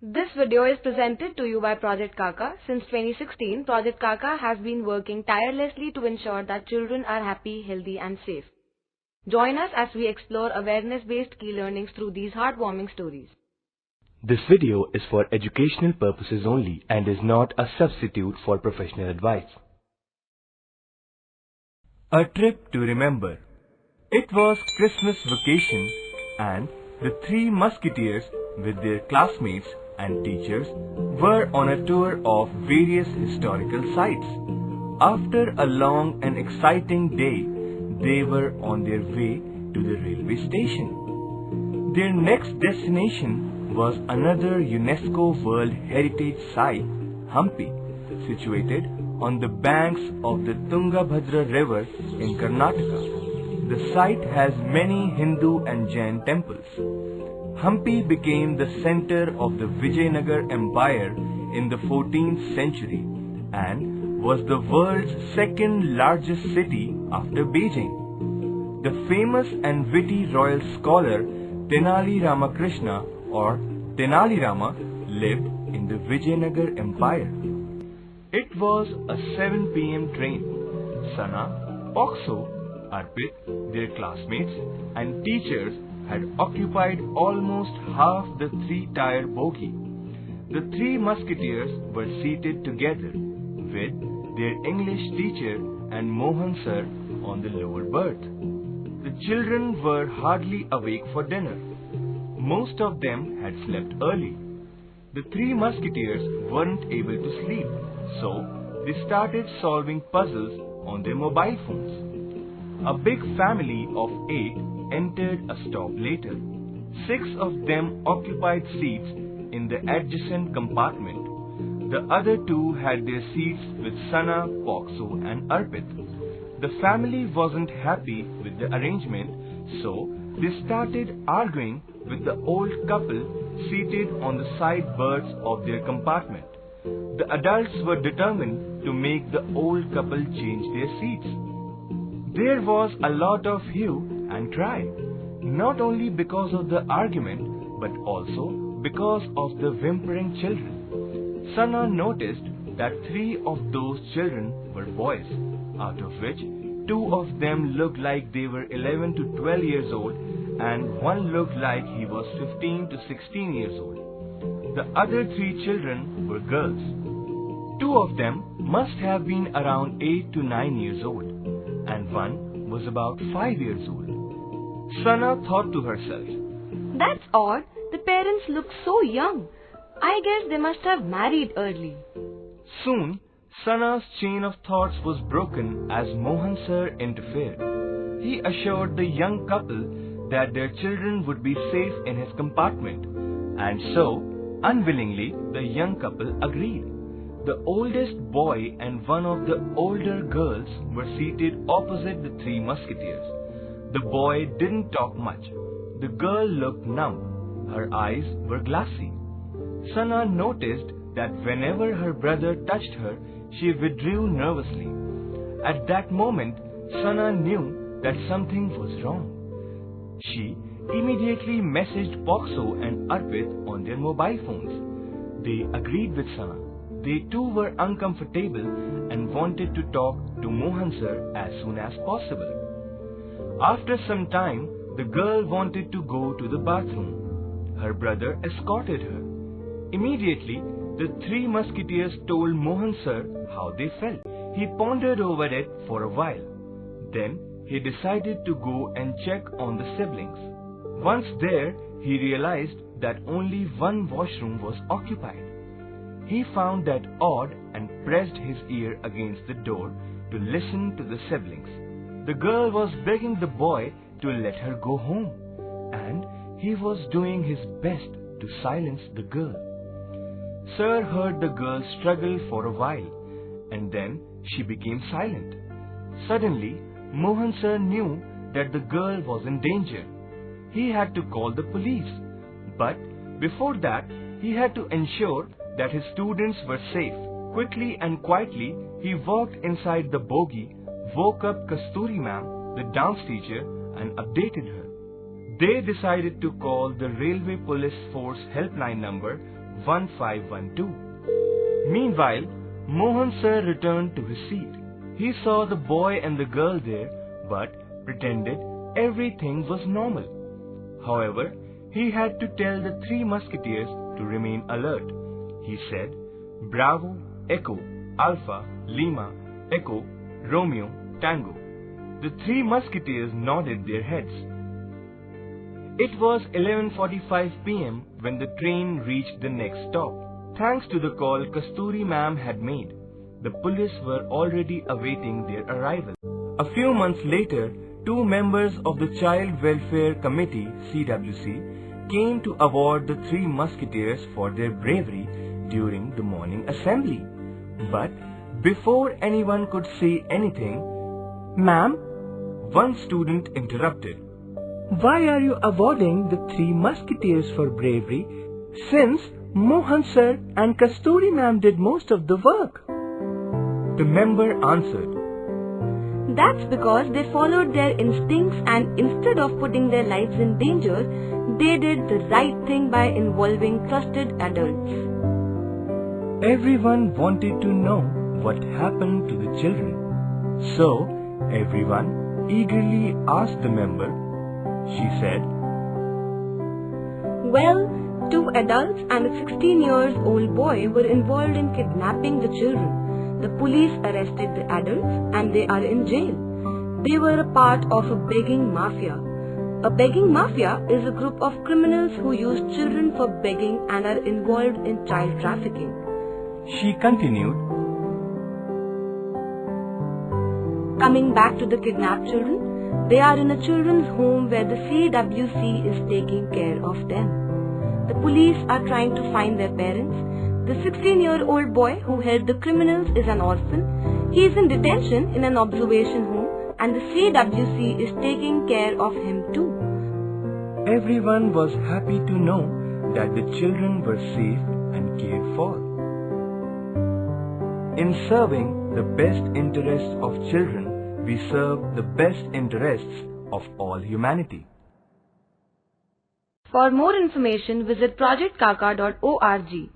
This video is presented to you by Project CACA. Since 2016, Project CACA has been working tirelessly to ensure that children are happy, healthy and safe. Join us as we explore awareness-based key learnings through these heartwarming stories. This video is for educational purposes only and is not a substitute for professional advice. A trip to remember. It was Christmas vacation and the three musketeers with their classmates and teachers were on a tour of various historical sites. After a long and exciting day, they were on their way to the railway station. Their next destination was another UNESCO World Heritage Site, Hampi, situated on the banks of the Tungabhadra River in Karnataka. The site has many Hindu and Jain temples. Hampi became the center of the Vijayanagar Empire in the 14th century and was the world's second largest city after Beijing. The famous and witty royal scholar Tenali Ramakrishna or Tenali Rama lived in the Vijayanagar Empire. It was a 7 p.m. train. Sana, Pokso, Arpit, their classmates and teachers had occupied almost half the three-tier bogie. The three musketeers were seated together with their English teacher and Mohan sir on the lower berth. The children were hardly awake for dinner. Most of them had slept early. The three musketeers weren't able to sleep, so they started solving puzzles on their mobile phones. A big family of 8 entered a stop later. 6 of them occupied seats in the adjacent compartment. The other 2 had their seats with Sana, Pokso and Arpit. The family wasn't happy with the arrangement, so they started arguing with the old couple seated on the side berths of their compartment. The adults were determined to make the old couple change their seats. There was a lot of hue and cry, not only because of the argument, but also because of the whimpering children. Sana noticed that 3 of those children were boys, out of which 2 of them looked like they were 11 to 12 years old and one looked like he was 15 to 16 years old. The other 3 children were girls. 2 of them must have been around 8 to 9 years old and one was about 5 years old. Sana thought to herself, "That's odd. The parents look so young. I guess they must have married early." Soon, Sana's chain of thoughts was broken as Mohan sir interfered. He assured the young couple that their children would be safe in his compartment, and so, unwillingly, the young couple agreed. The oldest boy and one of the older girls were seated opposite the 3 musketeers. The boy didn't talk much. The girl looked numb. Her eyes were glassy. Sana noticed that whenever her brother touched her, she withdrew nervously. At that moment, Sana knew that something was wrong. She immediately messaged Pokso and Arpit on their mobile phones. They agreed with Sana. They too were uncomfortable and wanted to talk to Mohan sir as soon as possible. After some time, the girl wanted to go to the bathroom. Her brother escorted her. Immediately, the 3 musketeers told Mohan sir how they felt. He pondered over it for a while. Then, he decided to go and check on the siblings. Once there, he realized that only one washroom was occupied. He found that odd and pressed his ear against the door to listen to the siblings. The girl was begging the boy to let her go home, and he was doing his best to silence the girl. Sir heard the girl struggle for a while, and then she became silent. Suddenly, Mohan sir knew that the girl was in danger. He had to call the police, but before that, he had to ensure that his students were safe. Quickly and quietly, he walked inside the bogie, woke up Kasturi ma'am, the dance teacher, and updated her. They decided to call the Railway Police Force helpline number 1512. Meanwhile, Mohan sir returned to his seat. He saw the boy and the girl there, but pretended everything was normal. However, he had to tell the three musketeers to remain alert. He said, "Bravo, Echo, Alpha, Lima, Echo, Romeo, Tango." The three musketeers nodded their heads. It was 11:45 p.m. when the train reached the next stop. Thanks to the call Kasturi ma'am had made, the police were already awaiting their arrival. A few months later, two members of the Child Welfare Committee (CWC) came to award the three musketeers for their bravery during the morning assembly. But before anyone could say anything, "Ma'am," one student interrupted. "Why are you awarding the three musketeers for bravery since Mohan sir and Kasturi ma'am did most of the work?" The member answered, That's because they followed their instincts and instead of putting their lives in danger, they did the right thing by involving trusted adults. Everyone wanted to know what happened to the children. So, everyone eagerly asked the member. She said, Well, two adults and a 16-year-old boy were involved in kidnapping the children. The police arrested the adults and they are in jail. They were a part of a begging mafia. A begging mafia is a group of criminals who use children for begging and are involved in child trafficking. She continued, Coming back to the kidnapped children, they are in a children's home where the CWC is taking care of them. The police are trying to find their parents. The 16-year-old boy who held the criminals is an orphan. He is in detention in an observation home and the CWC is taking care of him too. Everyone was happy to know that the children were safe and cared for. In serving the best interests of children, we serve the best interests of all humanity. For more information, visit projectcaca.org.